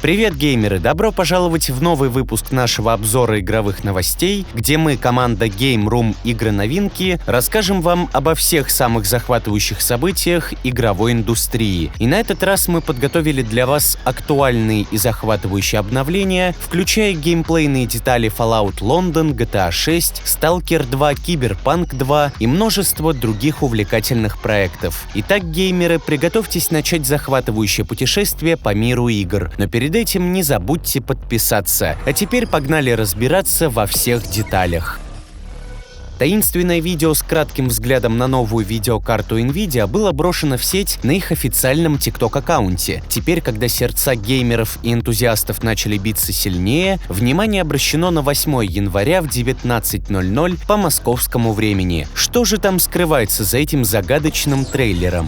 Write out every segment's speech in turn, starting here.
Привет, геймеры! Добро пожаловать в новый выпуск нашего обзора игровых новостей, где мы, команда Game Room Игры-новинки, расскажем вам обо всех самых захватывающих событиях игровой индустрии. И на этот раз мы подготовили для вас актуальные и захватывающие обновления, включая геймплейные детали Fallout London, GTA 6, Stalker 2, Cyberpunk 2 и множество других увлекательных проектов. Итак, геймеры, приготовьтесь начать захватывающее путешествие по миру игр. Но перед этим не забудьте подписаться. А теперь погнали разбираться во всех деталях. Таинственное видео с кратким взглядом на новую видеокарту Nvidia было брошено в сеть на их официальном TikTok-аккаунте. Теперь, когда сердца геймеров и энтузиастов начали биться сильнее, внимание обращено на 8 января в 19:00 по московскому времени. Что же там скрывается за этим загадочным трейлером?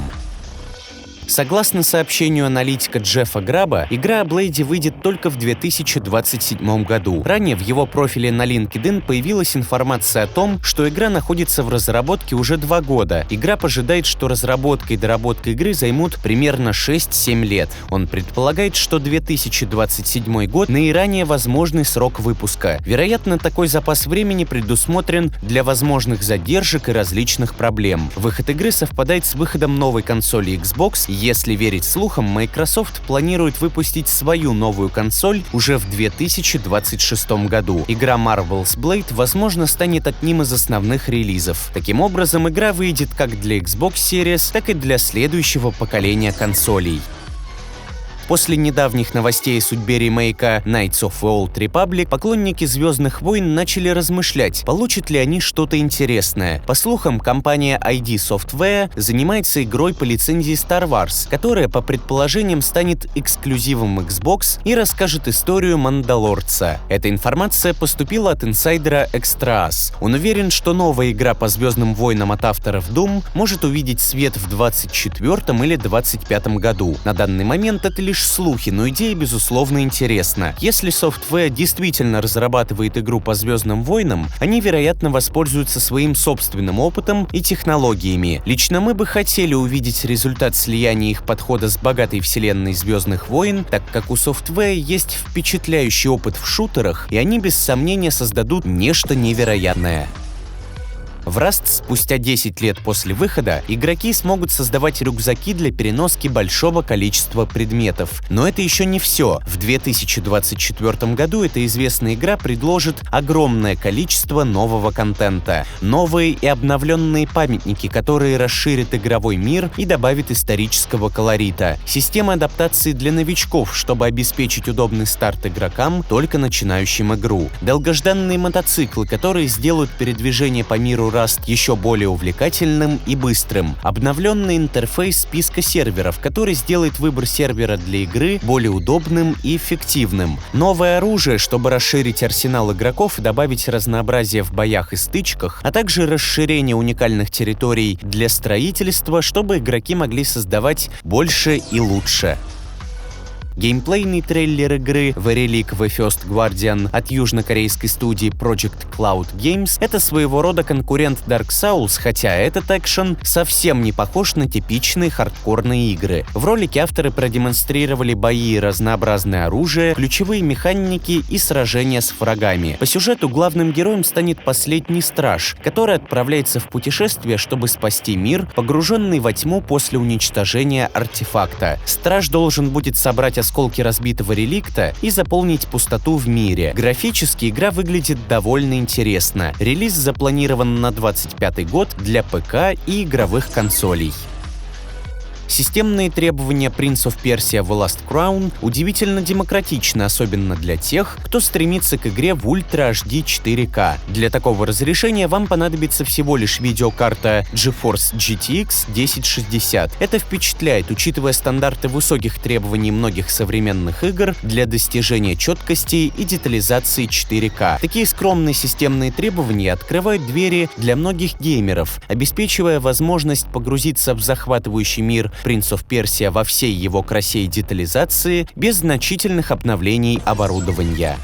Согласно сообщению аналитика Джеффа Граба, игра о Блейде выйдет только в 2027 году. Ранее в его профиле на LinkedIn появилась информация о том, что игра находится в разработке уже 2 года. Граб ожидает, что разработка и доработка игры займут примерно 6-7 лет. Он предполагает, что 2027 год – наиранее возможный срок выпуска. Вероятно, такой запас времени предусмотрен для возможных задержек и различных проблем. Выход игры совпадает с выходом новой консоли Xbox. Если верить слухам, Microsoft планирует выпустить свою новую консоль уже в 2026 году. Игра Marvel's Blade, возможно, станет одним из основных релизов. Таким образом, игра выйдет как для Xbox Series, так и для следующего поколения консолей. После недавних новостей о судьбе ремейка Knights of the Old Republic, поклонники «Звездных войн» начали размышлять, получат ли они что-то интересное. По слухам, компания ID Software занимается игрой по лицензии Star Wars, которая, по предположениям, станет эксклюзивом Xbox и расскажет историю Мандалорца. Эта информация поступила от инсайдера Extras. Он уверен, что новая игра по «Звездным войнам» от авторов Doom может увидеть свет в 2024 или 2025 году. На данный момент это лишь слухи, но идея, безусловно, интересна. Если Software действительно разрабатывает игру по «Звездным войнам», они, вероятно, воспользуются своим собственным опытом и технологиями. Лично мы бы хотели увидеть результат слияния их подхода с богатой вселенной «Звездных войн», так как у Software есть впечатляющий опыт в шутерах, и они без сомнения создадут нечто невероятное. В Rust спустя 10 лет после выхода игроки смогут создавать рюкзаки для переноски большого количества предметов. Но это еще не все. В 2024 году эта известная игра предложит огромное количество нового контента. Новые и обновленные памятники, которые расширят игровой мир и добавят исторического колорита. Система адаптации для новичков, чтобы обеспечить удобный старт игрокам, только начинающим игру. Долгожданные мотоциклы, которые сделают передвижение по миру Rust еще более увлекательным и быстрым. Обновленный интерфейс списка серверов, который сделает выбор сервера для игры более удобным и эффективным. Новое оружие, чтобы расширить арсенал игроков и добавить разнообразие в боях и стычках, а также расширение уникальных территорий для строительства, чтобы игроки могли создавать больше и лучше. Геймплейный трейлер игры The Relic: The First Guardian от южнокорейской студии Project Cloud Games — это своего рода конкурент Dark Souls, хотя этот экшен совсем не похож на типичные хардкорные игры. В ролике авторы продемонстрировали бои и разнообразное оружие, ключевые механики и сражения с врагами. По сюжету главным героем станет последний страж, который отправляется в путешествие, чтобы спасти мир, погруженный во тьму после уничтожения артефакта. Страж должен будет собрать осколки разбитого реликта и заполнить пустоту в мире. Графически игра выглядит довольно интересно. Релиз запланирован на 2025 год для ПК и игровых консолей. Системные требования Prince of Persia: The Last Crown удивительно демократичны, особенно для тех, кто стремится к игре в Ultra HD 4K. Для такого разрешения вам понадобится всего лишь видеокарта GeForce GTX 1060. Это впечатляет, учитывая стандарты высоких требований многих современных игр для достижения четкости и детализации 4K. Такие скромные системные требования открывают двери для многих геймеров, обеспечивая возможность погрузиться в захватывающий мир Prince of Persia во всей его красе и детализации, без значительных обновлений оборудования.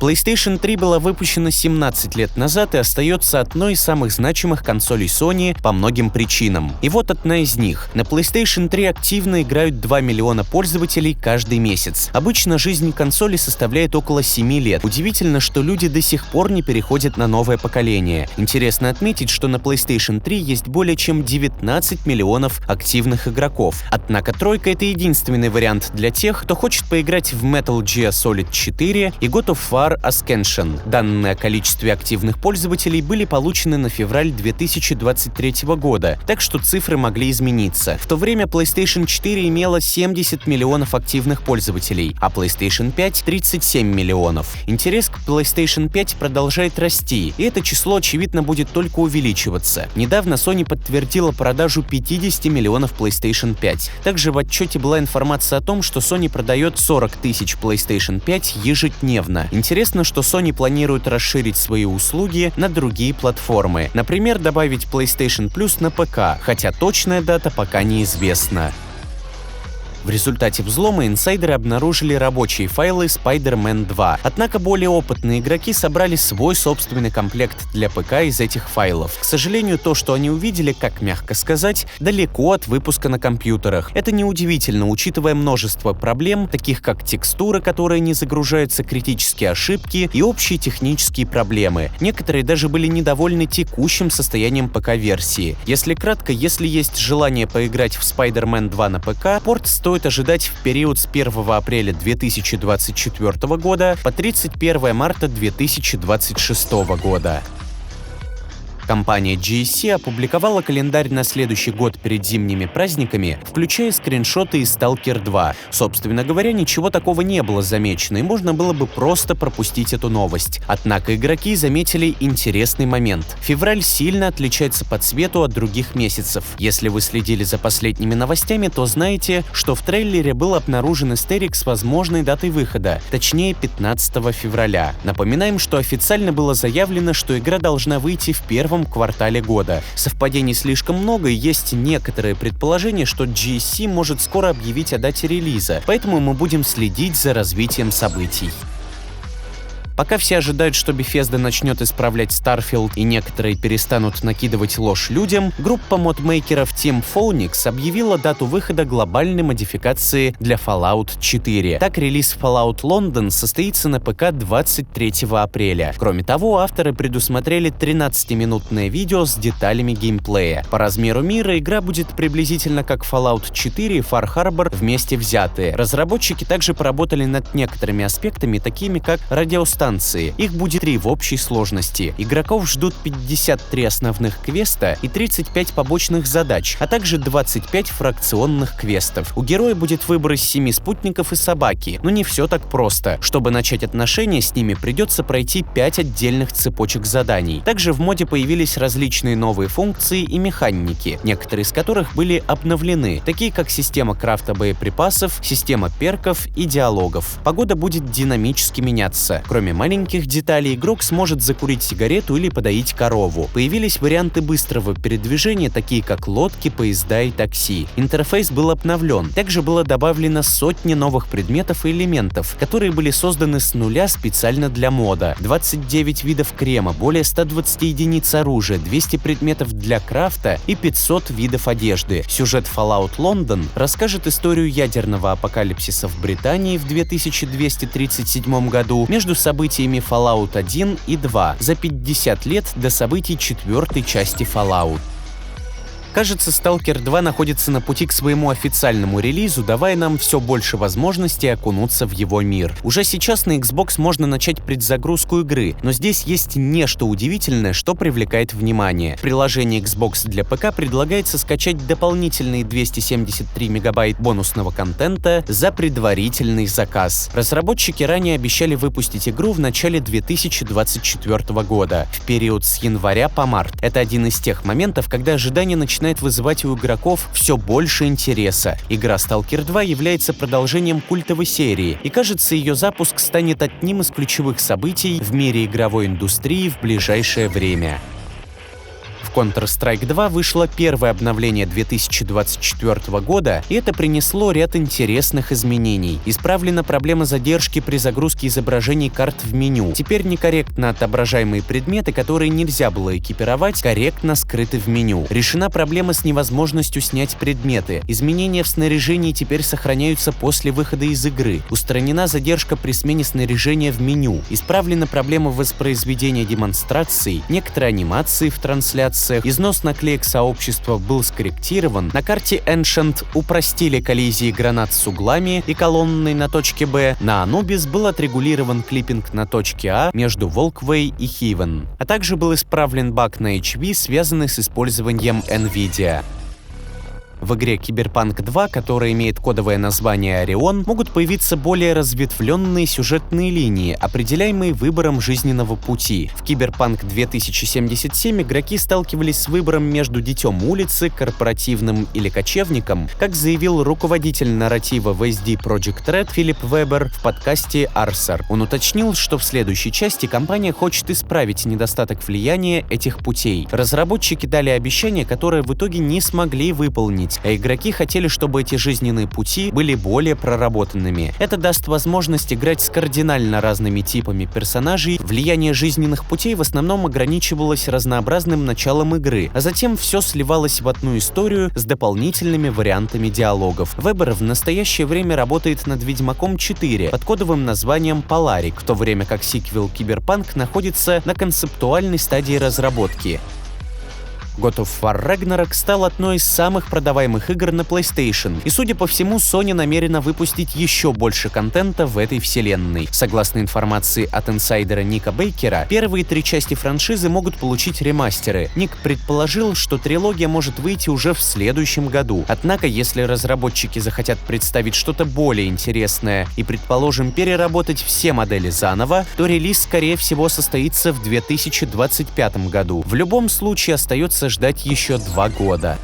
PlayStation 3 была выпущена 17 лет назад и остается одной из самых значимых консолей Sony по многим причинам. И вот одна из них. На PlayStation 3 активно играют 2 миллиона пользователей каждый месяц. Обычно жизнь консоли составляет около 7 лет. Удивительно, что люди до сих пор не переходят на новое поколение. Интересно отметить, что на PlayStation 3 есть более чем 19 миллионов активных игроков. Однако тройка — это единственный вариант для тех, кто хочет поиграть в Metal Gear Solid 4 и God of War Ascension. Данные о количестве активных пользователей были получены на февраль 2023 года, так что цифры могли измениться. В то время PlayStation 4 имела 70 миллионов активных пользователей, а PlayStation 5 — 37 миллионов. Интерес к PlayStation 5 продолжает расти, и это число, очевидно, будет только увеличиваться. Недавно Sony подтвердила продажу 50 миллионов PlayStation 5. Также в отчете была информация о том, что Sony продает 40 тысяч PlayStation 5 ежедневно. Интересно, что Sony планирует расширить свои услуги на другие платформы. Например, добавить PlayStation Plus на ПК, хотя точная дата пока неизвестна. В результате взлома инсайдеры обнаружили рабочие файлы Spider-Man 2. Однако более опытные игроки собрали свой собственный комплект для ПК из этих файлов. К сожалению, то, что они увидели, как мягко сказать, далеко от выпуска на компьютерах. Это неудивительно, учитывая множество проблем, таких как текстуры, которые не загружаются, критические ошибки и общие технические проблемы. Некоторые даже были недовольны текущим состоянием ПК-версии. Если кратко, если есть желание поиграть в Spider-Man 2 на ПК, порт стоит ожидать в период с 1 апреля 2024 года по 31 марта 2026 года. Компания GSC опубликовала календарь на следующий год перед зимними праздниками, включая скриншоты из Stalker 2. Собственно говоря, ничего такого не было замечено, и можно было бы просто пропустить эту новость. Однако игроки заметили интересный момент. Февраль сильно отличается по цвету от других месяцев. Если вы следили за последними новостями, то знаете, что в трейлере был обнаружен истерик с возможной датой выхода, точнее 15 февраля. Напоминаем, что официально было заявлено, что игра должна выйти в первом квартале года. Совпадений слишком много, и есть некоторые предположения, что GSC может скоро объявить о дате релиза, поэтому мы будем следить за развитием событий. Пока все ожидают, что Bethesda начнет исправлять Starfield и некоторые перестанут накидывать ложь людям, группа модмейкеров Team Phoenix объявила дату выхода глобальной модификации для Fallout 4. Так, релиз Fallout London состоится на ПК 23 апреля. Кроме того, авторы предусмотрели 13-минутное видео с деталями геймплея. По размеру мира игра будет приблизительно как Fallout 4 и Far Harbor вместе взятые. Разработчики также поработали над некоторыми аспектами, такими как радиостанции. Их будет 3 в общей сложности. Игроков ждут 53 основных квеста и 35 побочных задач, а также 25 фракционных квестов. У героя будет выбор из 7 спутников и собаки, но не все так просто. Чтобы начать отношения с ними, придется пройти 5 отдельных цепочек заданий. Также в моде появились различные новые функции и механики, некоторые из которых были обновлены, такие как система крафта боеприпасов, система перков и диалогов. Погода будет динамически меняться. Кроме маленьких деталей, игрок сможет закурить сигарету или подоить корову. Появились варианты быстрого передвижения, такие как лодки, поезда и такси. Интерфейс был обновлен. Также было добавлено сотни новых предметов и элементов, которые были созданы с нуля специально для мода. 29 видов крема, более 120 единиц оружия, 200 предметов для крафта и 500 видов одежды. Сюжет Fallout London расскажет историю ядерного апокалипсиса в Британии в 2237 году между событиями Fallout 1 и 2 за 50 лет до событий 4-й части Fallout. Кажется, Stalker 2 находится на пути к своему официальному релизу, давая нам все больше возможностей окунуться в его мир. Уже сейчас на Xbox можно начать предзагрузку игры, но здесь есть нечто удивительное, что привлекает внимание. В приложении Xbox для ПК предлагается скачать дополнительные 273 мегабайт бонусного контента за предварительный заказ. Разработчики ранее обещали выпустить игру в начале 2024 года, в период с января по март. Это один из тех моментов, когда ожидание начинает вызывать у игроков все больше интереса. Игра Stalker 2 является продолжением культовой серии, и кажется, ее запуск станет одним из ключевых событий в мире игровой индустрии в ближайшее время. В В Counter-Strike 2 вышло первое обновление 2024 года, и это принесло ряд интересных изменений. Исправлена проблема задержки при загрузке изображений карт в меню. Теперь некорректно отображаемые предметы, которые нельзя было экипировать, корректно скрыты в меню. Решена проблема с невозможностью снять предметы. Изменения в снаряжении теперь сохраняются после выхода из игры. Устранена задержка при смене снаряжения в меню. Исправлена проблема воспроизведения демонстраций, некоторые анимации в трансляциях, износ наклеек сообщества был скорректирован, на карте Ancient упростили коллизии гранат с углами и колонной на точке Б, на Anubis был отрегулирован клиппинг на точке А между Walkway и Haven, а также был исправлен баг на HV, связанный с использованием NVIDIA. В игре Cyberpunk 2, которая имеет кодовое название Орион, могут появиться более разветвленные сюжетные линии, определяемые выбором жизненного пути. В Cyberpunk 2077 игроки сталкивались с выбором между детем улицы, корпоративным или кочевником, как заявил руководитель нарратива в SD Projekt Red Филипп Вебер в подкасте Arser. Он уточнил, что в следующей части компания хочет исправить недостаток влияния этих путей. Разработчики дали обещание, которое в итоге не смогли выполнить, а игроки хотели, чтобы эти жизненные пути были более проработанными. Это даст возможность играть с кардинально разными типами персонажей. Влияние жизненных путей в основном ограничивалось разнообразным началом игры, а затем все сливалось в одну историю с дополнительными вариантами диалогов. Вебер в настоящее время работает над Ведьмаком 4 под кодовым названием Polaric, в то время как сиквел Cyberpunk находится на концептуальной стадии разработки. God of War Ragnarok стал одной из самых продаваемых игр на PlayStation, и, судя по всему, Sony намерена выпустить еще больше контента в этой вселенной. Согласно информации от инсайдера Ника Бейкера, первые 3 части франшизы могут получить ремастеры. Ник предположил, что трилогия может выйти уже в следующем году. Однако, если разработчики захотят представить что-то более интересное и, предположим, переработать все модели заново, то релиз, скорее всего, состоится в 2025 году. В любом случае, остается ждать еще 2 года.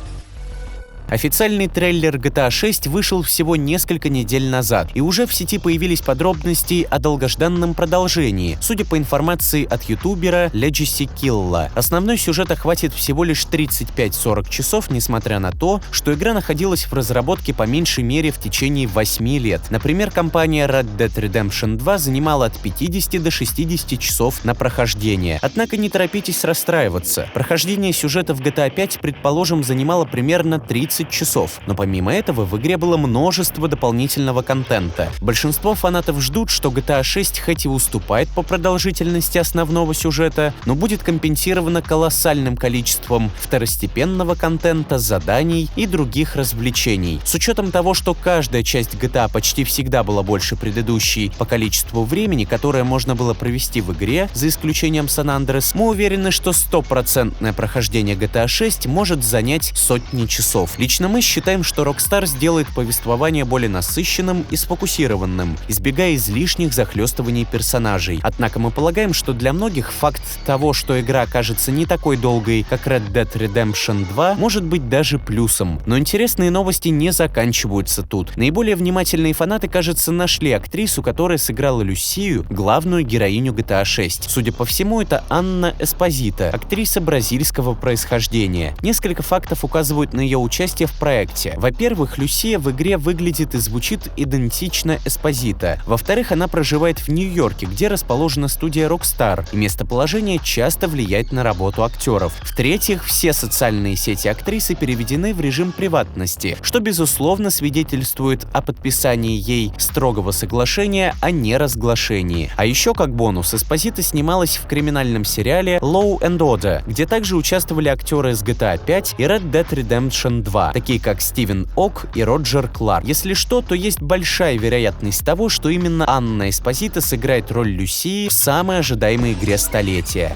Официальный трейлер GTA 6 вышел всего несколько недель назад, и уже в сети появились подробности о долгожданном продолжении, судя по информации от ютубера Legacy Killa. Основной сюжет охватит всего лишь 35-40 часов, несмотря на то, что игра находилась в разработке по меньшей мере в течение 8 лет. Например, компания Red Dead Redemption 2 занимала от 50 до 60 часов на прохождение. Однако не торопитесь расстраиваться. Прохождение сюжета в GTA 5, предположим, занимало примерно 30 часов, но помимо этого в игре было множество дополнительного контента. Большинство фанатов ждут, что GTA 6 хоть и уступает по продолжительности основного сюжета, но будет компенсирована колоссальным количеством второстепенного контента, заданий и других развлечений. С учетом того, что каждая часть GTA почти всегда была больше предыдущей по количеству времени, которое можно было провести в игре, за исключением Сан-Андреас, мы уверены, что 100% прохождение GTA 6 может занять сотни часов. Лично мы считаем, что Rockstar сделает повествование более насыщенным и сфокусированным, избегая излишних захлестываний персонажей. Однако мы полагаем, что для многих факт того, что игра окажется не такой долгой, как Red Dead Redemption 2, может быть даже плюсом. Но интересные новости не заканчиваются тут. Наиболее внимательные фанаты, кажется, нашли актрису, которая сыграла Люсию, главную героиню GTA 6. Судя по всему, это Анна Эспозито, актриса бразильского происхождения. Несколько фактов указывают на ее участие в проекте. Во-первых, Люсия в игре выглядит и звучит идентично Эспозито. Во-вторых, она проживает в Нью-Йорке, где расположена студия Rockstar, и местоположение часто влияет на работу актеров. В-третьих, все социальные сети актрисы переведены в режим приватности, что, безусловно, свидетельствует о подписании ей строгого соглашения о неразглашении. А еще, как бонус, Эспозито снималась в криминальном сериале Law and Order, где также участвовали актеры из GTA 5 и Red Dead Redemption 2, такие как Стивен Ок и Роджер Кларк. Если что, то есть большая вероятность того, что именно Анна Эспозито сыграет роль Люсии в самой ожидаемой игре столетия.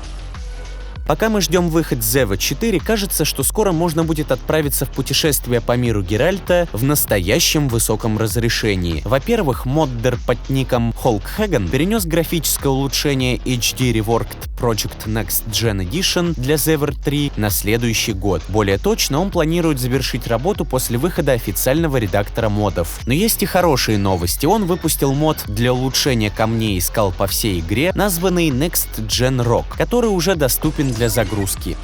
Пока мы ждем выход Зева 4, кажется, что скоро можно будет отправиться в путешествие по миру Геральта в настоящем высоком разрешении. Во-первых, моддер под ником Hulk Hagen перенес графическое улучшение HD Reworked Project Next Gen Edition для Zever 3 на следующий год. Более точно, он планирует завершить работу после выхода официального редактора модов. Но есть и хорошие новости. Он выпустил мод для улучшения камней и скал по всей игре, названный Next Gen Rock, который уже доступен для загрузки.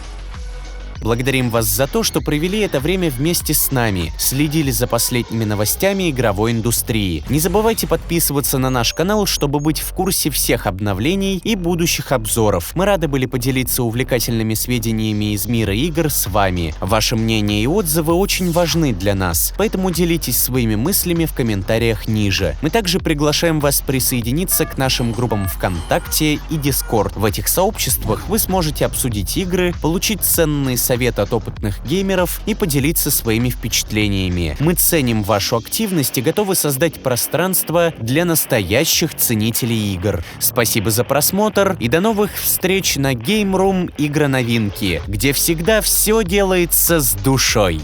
Благодарим вас за то, что провели это время вместе с нами, следили за последними новостями игровой индустрии. Не забывайте подписываться на наш канал, чтобы быть в курсе всех обновлений и будущих обзоров. Мы рады были поделиться увлекательными сведениями из мира игр с вами. Ваше мнение и отзывы очень важны для нас, поэтому делитесь своими мыслями в комментариях ниже. Мы также приглашаем вас присоединиться к нашим группам ВКонтакте и Discord. В этих сообществах вы сможете обсудить игры, получить ценные советы от опытных геймеров и поделиться своими впечатлениями. Мы ценим вашу активность и готовы создать пространство для настоящих ценителей игр. Спасибо за просмотр и до новых встреч на Game Room Игроновинки, где всегда все делается с душой.